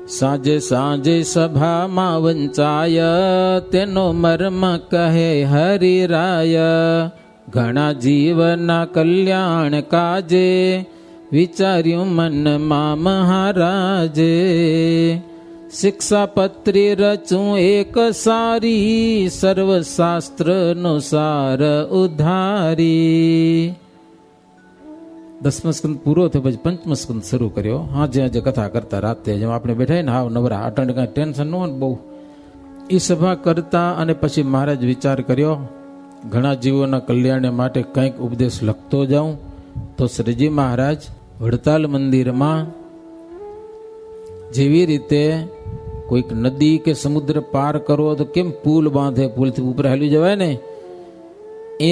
સાંજે સાંજે સભામાં વંચાય, તેનો મર્મ કહે હરિરાય. ઘણા જીવના કલ્યાણ કાજે, વિચાર્યું મનમાં મહારાજે. શિક્ષાપત્રી રચું એક સારી, સર્વશાસ્ત્રનો સાર ઉધારી. 10મો સ્કંદ પૂરો થયો પછી 5મો સ્કંદ શરૂ કર્યો. આજે કથા કરતા રાતે જેમ આપણે બેઠા ને હાવ નવરા, અટણ કાંઈ ટેન્શન ન હોય ને બહુ. એ સભા કરતા અને પછી મહારાજ વિચાર કર્યો, ઘણા જીવોના કલ્યાણ માટે કંઈક ઉપદેશ લખતો જાઉં. તો શ્રીજી મહારાજ વડતાલ મંદિરમાં જેવી રીતે કોઈક નદી કે સમુદ્ર પાર કરવો તો કેમ પુલ બાંધે, પુલથી ઉપર હાલી જવાય ને,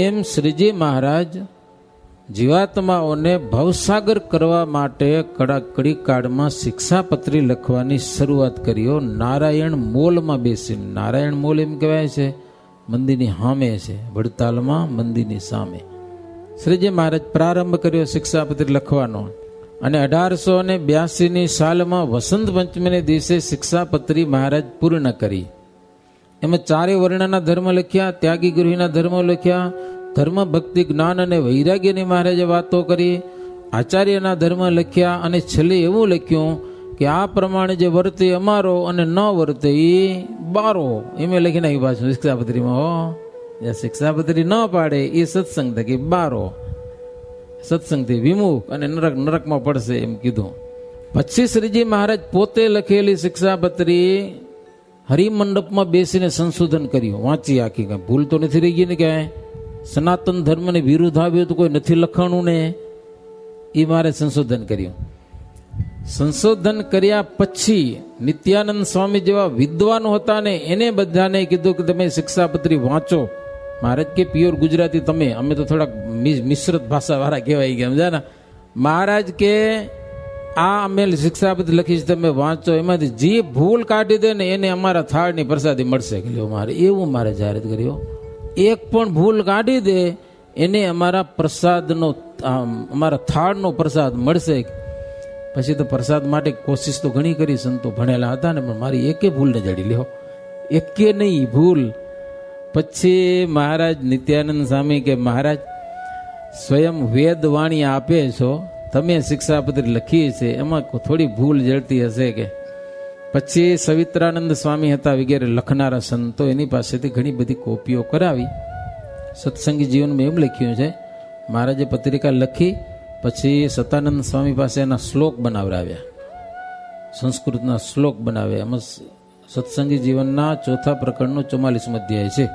એમ શ્રીજી મહારાજ જીવાત્માઓને ભવસાગર કરવા માટે કડી કાળમાં શિક્ષાપત્રી લખવાની શરૂઆત કર્યો. નારાયણ મોલમાં બેસીને, નારાયણ મોલ એમ કહેવાય છે મંદિરની સામે છે, વડતાલમાં મંદિરની સામે શ્રીજી મહારાજ પ્રારંભ કર્યો શિક્ષાપત્રી લખવાનો. અને 1882 સાલમાં વસંત પંચમીને દિવસે શિક્ષાપત્રી મહારાજ પૂર્ણ કરી. એમાં 4 વર્ણના ધર્મ લખ્યા, ત્યાગી ગૃહીના ધર્મ લખ્યા, ધર્મ ભક્તિ જ્ઞાન અને વૈરાગ્યની મહારાજે વાતો કરી, આચાર્યના ધર્મ લખ્યા. અને છેલ્લે એવું લખ્યું કે આ પ્રમાણે જે વર્તે અમારો અને ન વર્તે એ બારો. એમ લખી નાખી પાછું શિક્ષાપત્રીમાં. હો શિક્ષાપત્રી ન પાડે એ સત્સંગ થકી બારો, સત્સંગથી વિમુખ અને નરકમાં પડશે એમ કીધું. પછી શ્રીજી મહારાજ પોતે લખેલી શિક્ષાપત્રી હરિમંડપમાં બેસીને સંશોધન કર્યું, વાંચી આખી. કાંઈ ભૂલ તો નથી રહી ગઈ ને ક્યાંય? સનાતન ધર્મને વિરુદ્ધ આવ્યું તો કોઈ નથી લખાણું ને, એ મારે સંશોધન કર્યું. સંશોધન કર્યા પછી નિત્યાનંદ સ્વામી જેવા વિદ્વાનો હતા ને એને બધાને કીધું કે તમે શિક્ષાપત્રી વાંચો. મહારાજ કે પ્યોર ગુજરાતી તમે, અમે તો થોડાક મિશ્રિત ભાષા વાળા કહેવાય ગયા, સમજા ને. મહારાજ કે આ અમે શિક્ષાપત્રી લખી છે તમે વાંચો, એમાંથી જે ભૂલ કાઢી દે ને એને અમારા થાળની પ્રસાદી મળશે. મારે એવું મારે જાહેરાત કર્યો, એક પણ ભૂલ કાઢી દે એને અમારા પ્રસાદનો, અમારા થાળનો પ્રસાદ મળશે. પછી તો પ્રસાદ માટે કોશિશ તો ઘણી કરી, સંતો ભણેલા હતા ને, પણ મારી એકે ભૂલ ન જડી લ્યો, એકે નહીં ભૂલ. પછી મહારાજ નિત્યાનંદ સ્વામી કે મહારાજ સ્વયં વેદવાણી આપે છો, તમે શિક્ષાપત્રી લખી છે એમાં થોડી ભૂલ જડતી હશે કે. પછી સવિત્રાનંદ સ્વામી હતા વગેરે લખનારા સંતો, એની પાસેથી ઘણી બધી કોપીઓ કરાવી. સત્સંગી જીવનમાં એમ લખ્યું છે, મહારાજે પત્રિકા લખી પછી સતાનંદ સ્વામી પાસે એના શ્લોક બનાવરાવ્યા, સંસ્કૃતના શ્લોક બનાવ્યા. એમાં સત્સંગી જીવનના 4થા પ્રકરણનો 44મો અધ્યાય છે.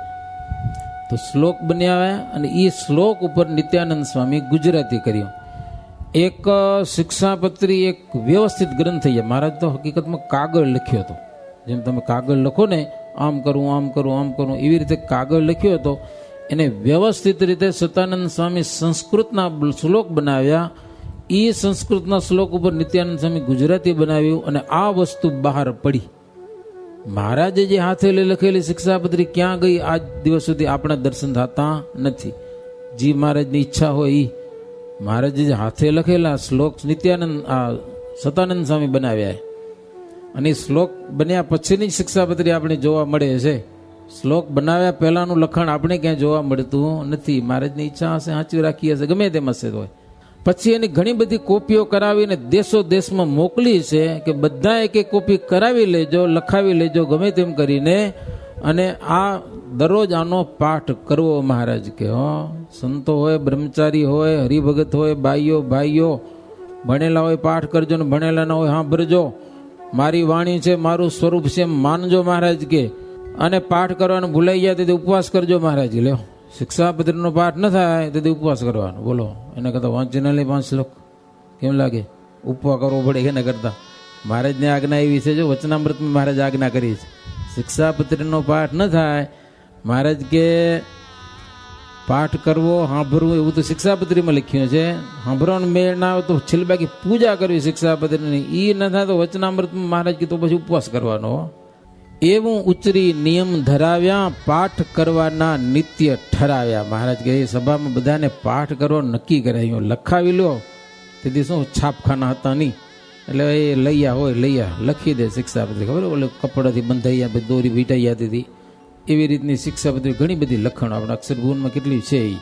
તો શ્લોક બનાવ્યા અને એ શ્લોક ઉપર નિત્યાનંદ સ્વામી ગુજરાતી કર્યું. એક શિક્ષાપત્રી એક વ્યવસ્થિત ગ્રંથ થઈ જાય. મહારાજ તો હકીકતમાં કાગળ લખ્યો હતો, જેમ તમે કાગળ લખો ને આમ કરું આમ કરું આમ કરું, એવી રીતે કાગળ લખ્યો હતો. એને વ્યવસ્થિત રીતે સતાનંદ સ્વામી સંસ્કૃતના શ્લોક બનાવ્યા. એ સંસ્કૃતના શ્લોક ઉપર નિત્યાનંદ સ્વામી ગુજરાતી બનાવ્યું અને આ વસ્તુ બહાર પડી. મહારાજે જે હાથે લખેલી શિક્ષાપત્રી ક્યાં ગઈ આજ દિવસ સુધી આપણા દર્શન થતા નથી. જી મહારાજની ઈચ્છા હોય એ મહારાજે જે હાથે લખેલા શ્લોક નિત્યાનંદ સતાનંદ સ્વામી બનાવ્યા. અને શ્લોક બન્યા પછીની શિક્ષાપત્રી આપણે જોવા મળે છે. શ્લોક બનાવ્યા પહેલાનું લખાણ આપણે ક્યાંય જોવા મળતું નથી. મહારાજની ઈચ્છા હશે, સાચી રાખી હશે, ગમે તેમ હશે હોય. પછી એની ઘણી બધી કોપીઓ કરાવીને દેશો દેશમાં મોકલી છે કે બધા એક એક કોપી કરાવી લેજો, લખાવી લેજો ગમે તેમ કરીને, અને આ દરરોજ આનો પાઠ કરવો. મહારાજ કે સંતો હોય, બ્રહ્મચારી હોય, હરિભગત હોય, બાઈઓ ભાઈઓ ભણેલા હોય પાઠ કરજો, ને ભણેલા ના હોય સાંભળજો. મારી વાણી છે, મારું સ્વરૂપ છે એમ માનજો મહારાજ કે. અને પાઠ કરવાનું ભૂલાઈ જાય તેથી ઉપવાસ કરજો મહારાજ. લ્યો શિક્ષાપત્રીનો પાઠ ન થાય તેથી ઉપવાસ કરવાનો. બોલો એને કરતા વાંચીને લઈ 5 શ્લોક કેમ લાગે? ઉપવાસ કરવો પડે એના કરતા. મહારાજની આજ્ઞા એવી છે, જો વચનામૃતમાં મહારાજ આજ્ઞા કરી છે, શિક્ષાપત્રીનો પાઠ ન થાય મહારાજ કે પાઠ કરવો, સાંભળવું, એવું તો શિક્ષાપત્રીમાં લખ્યું છે. સાંભળવાનું મેળ ના આવે તો છેલ્લે બાકી પૂજા કરવી શિક્ષાપત્રીની. એ ન થાય તો વચનામૃતમાં મહારાજ કે તો પછી ઉપવાસ કરવાનો. એવું ઉચ્ચરી નિયમ ધરાવ્યા, પાઠ કરવાના નિત્ય ઠરાવ્યા. મહારાજ કે એ સભામાં બધાને પાઠ કરવો નક્કી કરાયું. લખાવી લો તેથી શું છાપખાના હતા નહીં, એટલે એ લૈયા લખી દે શિક્ષાપત્રી. ખબર ઓલે કપડાથી બંધાઈ દોરી વીંટાઈ જતી હતી એવી રીતની શિક્ષાપત્રી ઘણી બધી લખણ આપણા અક્ષરભુવનમાં કેટલી છે એ,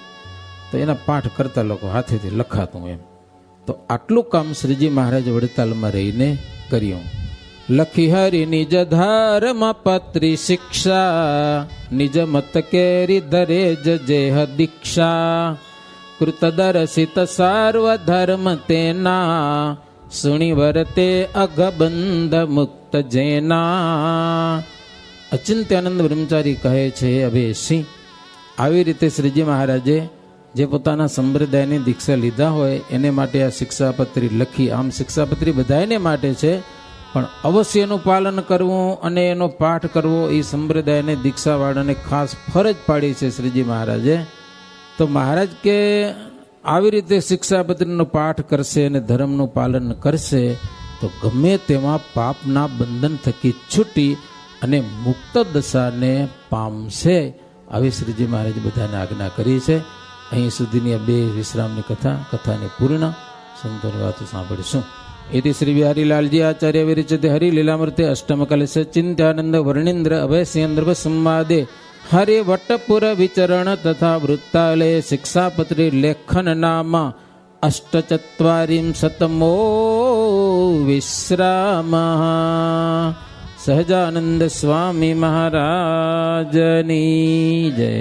તો એના પાઠ કરતા લોકો હાથેથી લખાતું એમ. તો આટલું કામ શ્રીજી મહારાજ વડતાલમાં રહીને કર્યું. લખી હરિ નિજ ધર્મ પત્રી શિક્ષા, નિજ મત કેરી ધરે જેહ દીક્ષા. કૃત દર્શિત સર્વ ધર્મ તેના, સુણી વરતે અગબંધ મુક્ત જેના. અચિંત્યાનંદ બ્રહ્મચારી કહે છે અભયસિંહ, આવી રીતે શ્રીજી મહારાજે જે પોતાના સંપ્રદાયની દીક્ષા લીધા હોય એને માટે આ શિક્ષાપત્રી લખી. આમ શિક્ષાપત્રી બધાને માટે છે, પણ અવશ્ય એનું પાલન કરવું અને એનો પાઠ કરવો એ સંપ્રદાયને દીક્ષાવાળાને ખાસ ફરજ પાડી છે શ્રીજી મહારાજે. તો મહારાજ કે આવી રીતે શિક્ષાપત્રીનો પાઠ કરશે અને ધર્મનું પાલન કરશે તો ગમે તેમાં પાપના બંધન થકી છૂટી અને મુક્ત દશાને પામશે. આવી શ્રીજી મહારાજ બધાને આજ્ઞા કરી છે. અહીં સુધીની બે વિશ્રામની કથાની પૂર્ણ. સંતોની વાતો સાંભળીશું. इति श्री बिहारीलालजी आचार्य विरचिते हरिलीलामृते अष्टम कलश चिंत्यानंद वर्णींद्र अभयसिंह संवादे हरि वटपुर विचरण तथा वृत्तालय शिक्षापत्री लेखन नाम 84 विश्राम. सहजानंद स्वामी महाराजनी जय.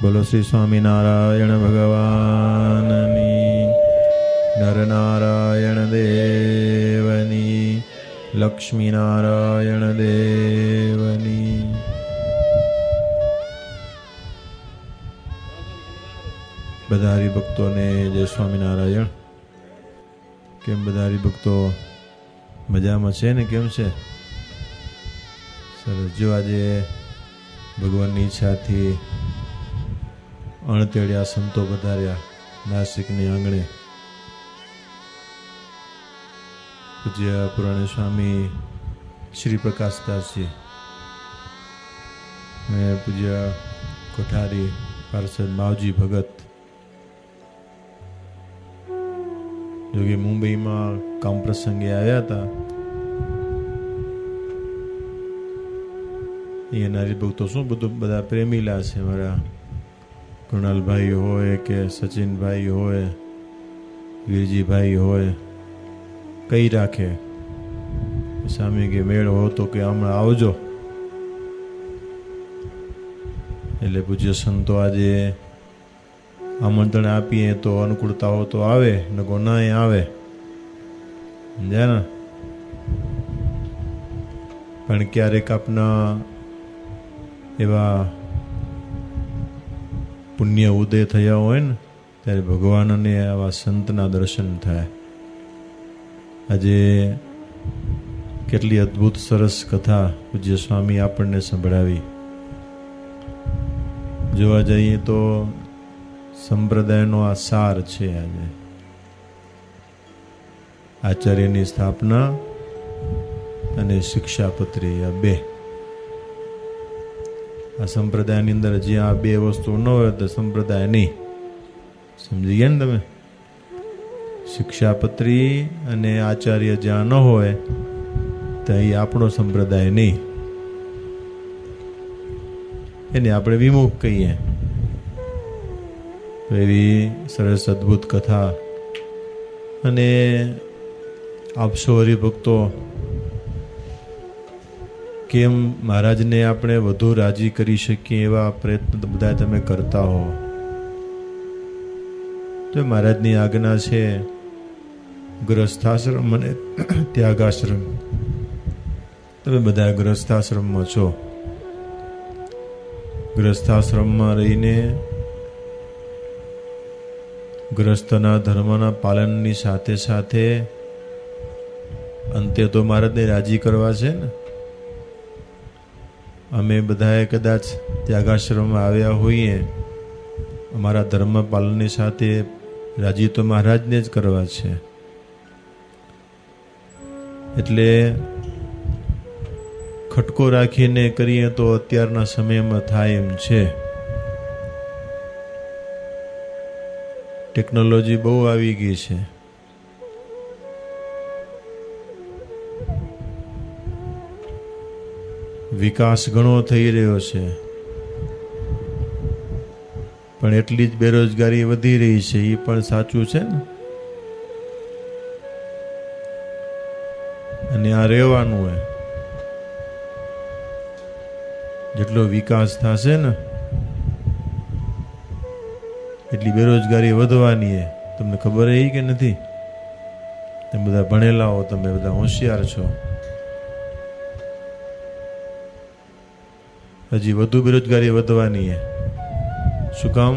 बोलो श्री स्वामी नारायण भगवाननी. नरनारायण देवनी. लक्ष्मी नारायण देवनी. બધા હરિભક્તોને જય સ્વામિનારાયણ. કેમ બધા હરિભક્તો મજામાં છે ને? કેમ છે? સરસ. જો આજે ભગવાનની ઈચ્છાથી અણતેડ્યા સંતો પધાર્યા નાસિકની આંગણે. પૂજ્ય પુરાણી સ્વામી શ્રી પ્રકાશદાસજી અને પૂજ્ય કોઠારી પાર્ષદ માવજી ભગત જો કે મુંબઈમાં કામ પ્રસંગે આવ્યા હતા. અહીંયાના હરિભક્તો શું બધા પ્રેમીલા છે. મારા કૃણાલભાઈ હોય કે સચિનભાઈ હોય, વીરજીભાઈ હોય, કઈ રાખે સામે કે મેળ હો તો કે હમણાં આવજો. એટલે પૂજ્ય સંતો આજે આમંત્રણ આપીએ તો અનુકૂળતા હો તો આવે, નકો ના આવે. સમજ્યા ને? પણ ક્યારેક આપના એવા પુણ્ય ઉદય થયા હોય ને ત્યારે ભગવાન અને આવા સંતના દર્શન થાય. આજે કેટલી અદ્ભુત સરસ કથા પૂજ્ય સ્વામી આપણને સંભળાવી. જોવા જઈએ તો સંપ્રદાયનો આ સાર છે. આજે આચાર્યની સ્થાપના અને શિક્ષાપત્રી, આ બે. આ સંપ્રદાયની અંદર જ્યાં આ બે વસ્તુ ન હોય તો સંપ્રદાય નહીં. સમજી ગયા ને તમે? શિક્ષાપત્રી અને આચાર્ય જ્યાં ન હોય તો એ આપણો સંપ્રદાય નહીં. એને આપણે વિમુખ કહીએ. એવી સરસ અદ્ભુત કથા. અને આપશો હરિભક્તો કેમ મહારાજને આપણે વધુ રાજી કરી શકીએ એવા પ્રયત્ન બધા તમે કરતા હો. તો મહારાજની આજ્ઞા છે ગ્રસ્થાશ્રમ અને ત્યાગાશ્રમ. તમે બધા ગ્રસ્થાશ્રમમાં છો. ગ્રસ્થાશ્રમમાં રહીને ગ્રસ્થના ધર્મના પાલનની સાથે સાથે અંતે તો મહારાજને રાજી કરવા છે ને. અમે બધાએ કદાચ ત્યાગાશ્રમમાં આવ્યા હોઈએ, અમારા ધર્મ પાલનની સાથે રાજી તો મહારાજને જ કરવા છે. એટલે ખટકો રાખીને કરીએ તો અત્યારના સમયમાં થાય એમ છે. ટેકનોલોજી બહુ આવી ગઈ છે. વિકાસ ઘણો થઈ રહ્યો છે, પણ એટલી જ બેરોજગારી વધી રહી છે. એ પણ સાચું છે ને. અને આ રહેવાનું હોય. જેટલો વિકાસ થશે ને એટલી બેરોજગારી વધવાની છે. તમને ખબર છે કે નથી? તમે બધા ભણેલા હો, તમે બધા હોશિયાર છો. હજી વધુ બેરોજગારી વધવાની છે. શું કામ?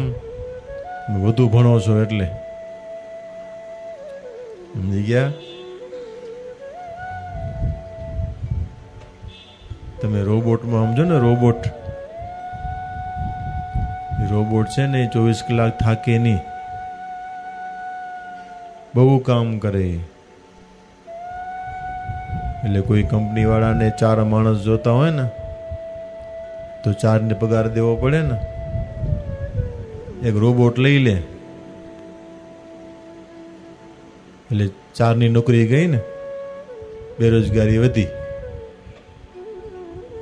વધુ ભણો છો એટલે. સમજી ગયા? તમે રોબોટમાં સમજો ને, રોબોટ છે ને 24 કલાક થાકે નહીં, બહુ કામ કરે. એટલે કોઈ કંપની વાળાને 4 માણસ જોતા હોય ને તો 4 ને પગાર દેવો પડે ને. એક રોબોટ લઈ લે એટલે 4 ની નોકરી ગઈ ને, બેરોજગારી વધી.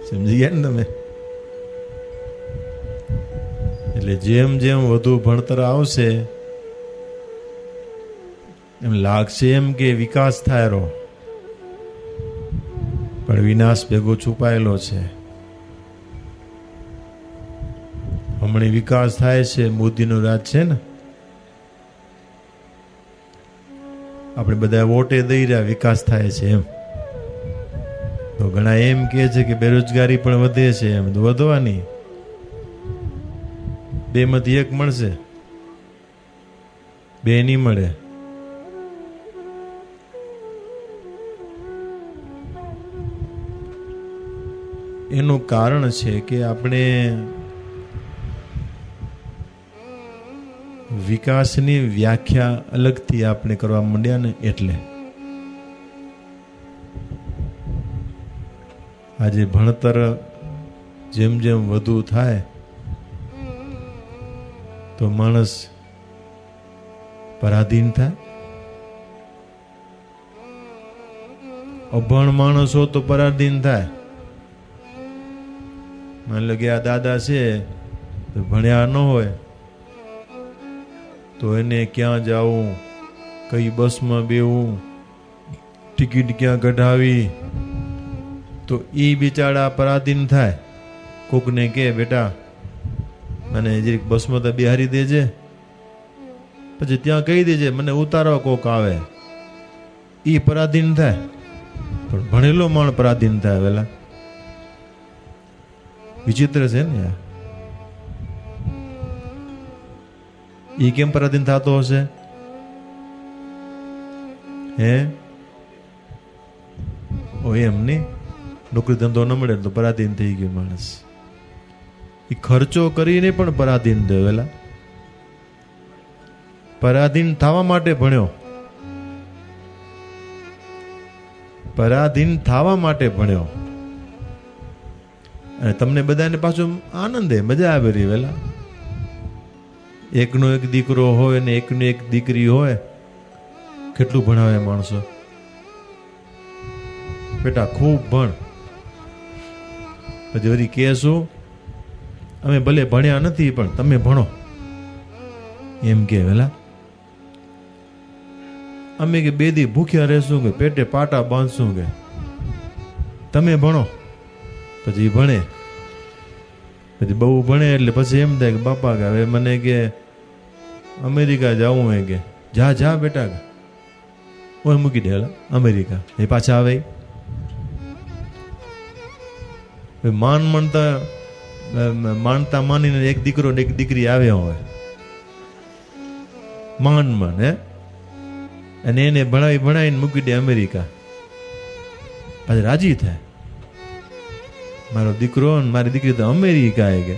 સમજી ગયા ને તમે? એટલે જેમ જેમ વધુ ભણતર આવશે એમ લાગશે એમ કે વિકાસ થાય રહો, પણ વિનાશ ભેગો છુપાયેલો છે. હમણાં વિકાસ થાય છે, મોદીનું રાજ છે ને. આપણે બધા વોટે દઈ રહ્યા વિકાસ થાય છે એમ. તો ઘણા એમ કહે છે કે બેરોજગારી પણ વધે છે. એમ તો વધવાની, 2 માંથી 1 મળશે, 2 નહીં મળે. એનું કારણ છે કે આપણે વિકાસની વ્યાખ્યા અલગથી આપણે કરવા માંડ્યા ને એટલે. આજે ભણતર જેમ જેમ વધુ થાય તો માણસ પરાધીન થાય. અભણ માણસ હો તો પરાધીન થાય. માની લો કે આ દાદા છે તો ભણ્યા ન હોય તો એને ક્યાં જાવું, કઈ બસમાં બેવું, ટિકિટ ક્યાં કઢાવી, તો એ બિચારા પરાધીન થાય. કોકને કે બેટા મને જે બસમાં તો બિહારી દેજે, પછી ત્યાં કહી દેજે મને ઉતારવા કોક આવે, એ પરાધીન થાય. પણ ભણેલો માણ પરાધીન થાય વેલા. વિચિત્ર છે ને યાર. એ કેમ પરાધીન થતો હશે? હે ઓ એમ નહીં, નોકરી ધંધો ન મળે તો પરાધીન થઈ ગયો માણસ. એ ખર્ચો કરીને પણ પરાધીન થયો વેલા. પરાધીન થવા માટે ભણ્યો, પરાધીન થવા માટે ભણ્યો. અને તમને બધાને પાછો આનંદ મજા આવે રહી વેલા. એકનો એક દીકરો હોય ને એકનો એક દીકરી હોય, કેટલું ભણાવે માણસો. બેટા ખૂબ ભણ. પછી વળી કહેશું અમે ભલે ભણ્યા નથી પણ તમે ભણો એમ કે વેલા. અમે કે 2 દી ભૂખ્યા રહેશું કે પેટે પાટા બાંધશું કે તમે ભણો. પછી ભણે, પછી બહુ ભણે એટલે પછી એમ થાય કે બાપા કે હવે મને કે અમેરિકા જવું હોય કે જા જા બેટા ઓય મૂકી દે અમેરિકા. એ પાછા આવે માનતા માનીને એક દીકરો ને એક દીકરી આવ્યા હોય માન હે, અને એને ભણાવીને મૂકી દે અમેરિકા. પાછા રાજી થાય મારો દીકરો ને મારી દીકરી તો અમેરિકા કે.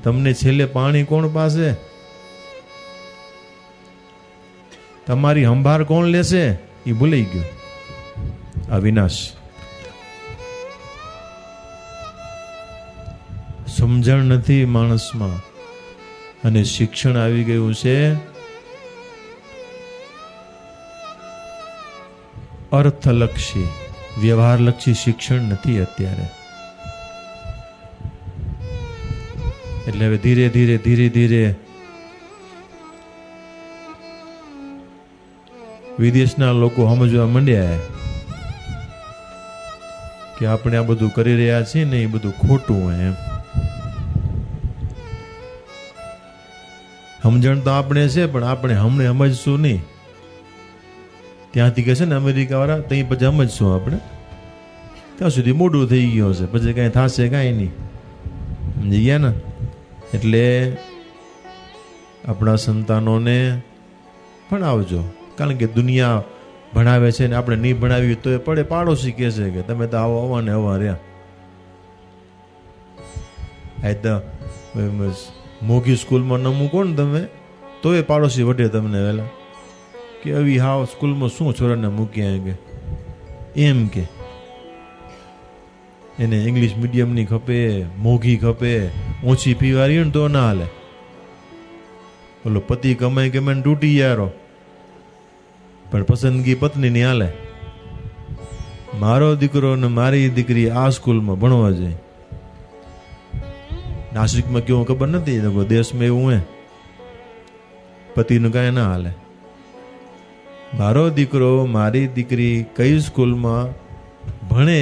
તમને છેલ્લે પાણી કોણ પાસે? તમારી સંભાળ કોણ લેશે? એ ભૂલાઈ ગયો. આ વિનાશ. સમજણ નથી માણસમાં, અને શિક્ષણ આવી ગયું છે અર્થલક્ષી. વ્યવહારલક્ષી શિક્ષણ નથી અત્યારે. એટલે હવે ધીરે ધીરે વિદેશના લોકો સમજવા માંડ્યા કે આપણે આ બધું કરી રહ્યા છીએ ને એ બધું ખોટું હોય એમ. સમજણ તો આપણે છે પણ આપણે હમણે સમજશું નહીં. ત્યાંથી કહે છે ને અમેરિકા વાળા ત્યાં પછી સમજશું આપણે. ત્યાં સુધી મોડું થઈ ગયું હશે, પછી કાંઈ થશે કાંઈ નહીં. સમજી ગયા ને? એટલે આપણા સંતાનોને ભણાવજો, કારણ કે દુનિયા ભણાવે છે ને આપણે નહીં ભણાવી તો એ પડે પાડોશી કહે છે કે તમે તો આવો આવા ને આવા રહ્યા. આ તો મોઘી સ્કૂલમાં ન મૂકો ને તમે તો એ પાડોશી વટે તમને વહેલા કે આવી હાવ સ્કૂલમાં શું છોરાને મૂક્યા કે એમ કે એને ઇંગ્લિશ મીડિયમની ખપે, મોઘી ખપે, ઓછી ફી વાળી ને તો ના હાલે. બોલો પતિ કમાઈ કમાઈને તૂટી યારો, પણ પસંદગી પત્નીની હાલે. મારો દીકરો ને મારી દીકરી આ સ્કૂલમાં ભણવા જાય. નાસિકમાં કેવું ખબર નથી, દેશમાં એવું હે પતિનું કાંઈ ના હાલે. મારો દીકરો મારી દીકરી કઈ સ્કૂલમાં ભણે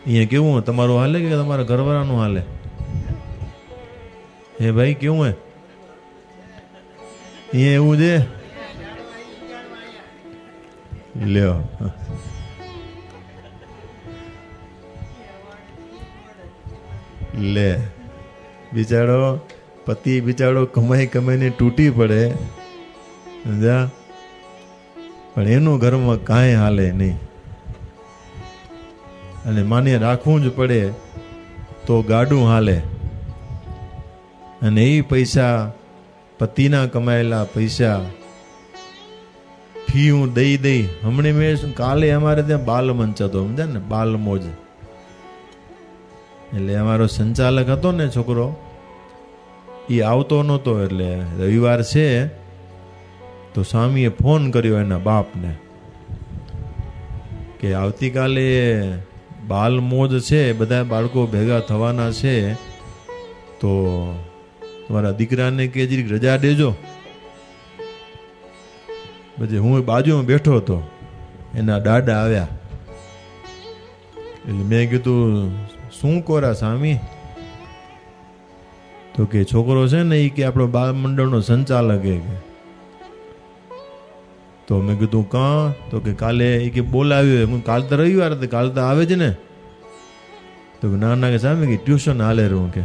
અહીંયા કેવું તમારું હાલે કે તમારા ઘરવાળાનું હાલે? હે ભાઈ કેવું હે અહીંયા એવું છે? લ્યો લે બિચારો પતિ બિચારો કમાઈ કમાઈને તૂટી પડે સમજા, પણ એનું ઘરમાં કાંઈ હાલે નહીં. અને માને રાખવું જ પડે તો ગાડું હાલે. અને એ પૈસા પતિના કમાયેલા પૈસા ફી હું દઈ હમણે મેં કાલે અમારે ત્યાં બાલ મંચ હતો સમજ્યા ને, બાલ મોજ. એટલે અમારો સંચાલક હતો ને છોકરો, એ આવતો નહોતો. એટલે રવિવાર છે તો સ્વામીએ ફોન કર્યો એના બાપને કે આવતીકાલે બાલ મોજ છે, બધા બાળકો ભેગા થવાના છે, તો તમારા દીકરાને કે જરીક રજા દેજો. પછી હું બાજુમાં બેઠો હતો, એના દાદા આવ્યા. એટલે મેં કીધું શું કોરા સ્વામી? તો કે છોકરો છે ને એ કે આપણો બાળ મંડળનો સંચાલક કે. તો મેં કીધું કાં? તો કે કાલે એ કે બોલાવ્યો. હું કાલ તો રવિવાર હતી, કાલ તો આવે છે ને? તો કે ના કે સ્વામી કે ટ્યુશન હાલે રહું કે.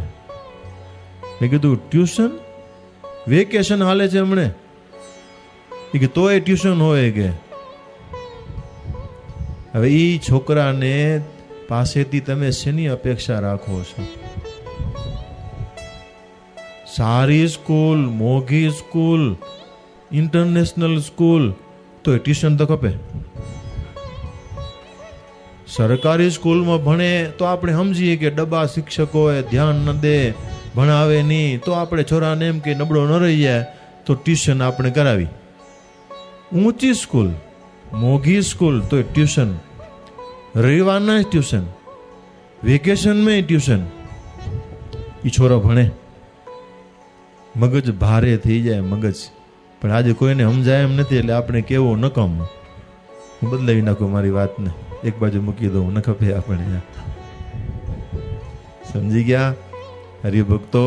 મેં કીધું ટ્યુશન? વેકેશન હાલે છે હમણે? એ કે તોય ટ્યુશન હોય કે. હવે એ છોકરાને પાસેથી તમે શેની અપેક્ષા રાખો છો? સારી સ્કૂલ, મોઘી સ્કૂલ, ઇન્ટરનેશનલ સ્કૂલ, તો ટ્યુશન તો ખપે. સરકારી સ્કૂલમાં ભણે તો આપણે સમજીએ કે ડબ્બા શિક્ષકોએ ધ્યાન ન દે, ભણાવે નહીં, તો આપણે છોરાને એમ કે નબળો ન રહી જાય તો ટ્યુશન આપણે કરાવી. ઊંચી સ્કૂલ, મોઘી સ્કૂલ, તો ટ્યુશન. રવિવારના ટ્યુશન, વેકેશનમાં ટ્યુશન. એ છોરો ભણે, મગજ ભારે થઈ જાય મગજ. પણ આજે કોઈને સમજાય એમ નથી, એટલે આપણે કેવું નકમ. હું બદલાવી નાખું મારી વાતને, એક બાજુ મૂકી દઉં, ન ખપે આપણે. સમજી ગયા હરિભક્તો?